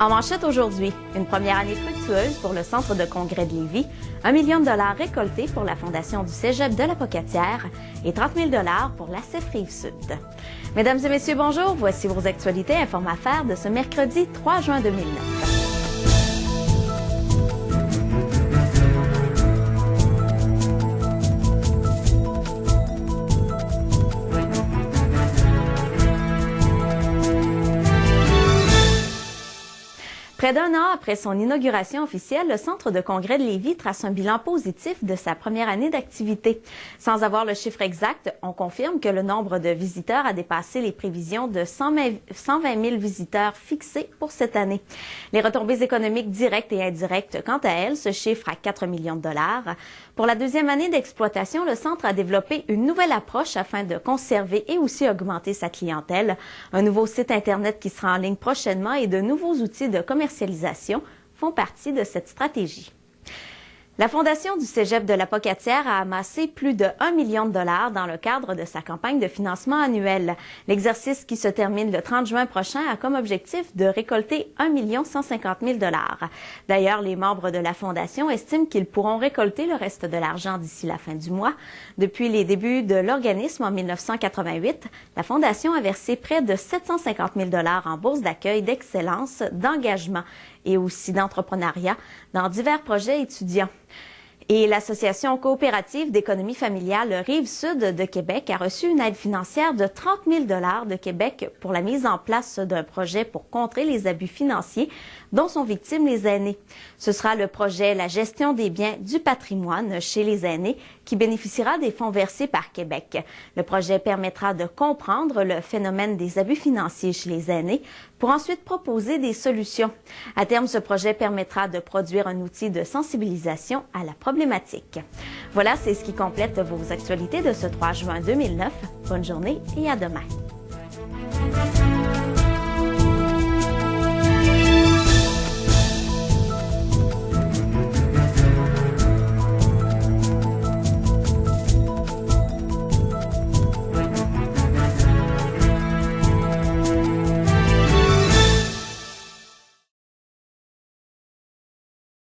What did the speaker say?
En manchette aujourd'hui, une première année fructueuse pour le Centre de congrès de Lévis, 1 million de dollars récoltés pour la Fondation du Cégep de la Pocatière et 30 000 dollars pour la CEF Rive-Sud. Mesdames et messieurs, bonjour. Voici vos actualités Informe Affaires de ce mercredi 3 juin 2009. Près d'un an après son inauguration officielle, le Centre de congrès de Lévis trace un bilan positif de sa première année d'activité. Sans avoir le chiffre exact, on confirme que le nombre de visiteurs a dépassé les prévisions de 120 000 visiteurs fixés pour cette année. Les retombées économiques directes et indirectes, quant à elles, se chiffrent à 4 millions de dollars. Pour la deuxième année d'exploitation, le Centre a développé une nouvelle approche afin de conserver et aussi augmenter sa clientèle. Un nouveau site Internet qui sera en ligne prochainement et de nouveaux outils de commercialisation font partie de cette stratégie. La Fondation du Cégep de la Pocatière a amassé plus de 1 million de dollars dans le cadre de sa campagne de financement annuel. L'exercice qui se termine le 30 juin prochain a comme objectif de récolter 1 150 000 dollars. D'ailleurs, les membres de la Fondation estiment qu'ils pourront récolter le reste de l'argent d'ici la fin du mois. Depuis les débuts de l'organisme en 1988, la Fondation a versé près de 750 000 dollars en bourse d'accueil d'excellence, d'engagement et aussi d'entrepreneuriat dans divers projets étudiants. Et l'Association coopérative d'économie familiale Rive-Sud de Québec a reçu une aide financière de 30 000 dollars de Québec pour la mise en place d'un projet pour contrer les abus financiers dont sont victimes les aînés. Ce sera le projet La gestion des biens du patrimoine chez les aînés qui bénéficiera des fonds versés par Québec. Le projet permettra de comprendre le phénomène des abus financiers chez les aînés pour ensuite proposer des solutions. À terme, ce projet permettra de produire un outil de sensibilisation à la problématique. Voilà, c'est ce qui complète vos actualités de ce 3 juin 2009. Bonne journée et à demain.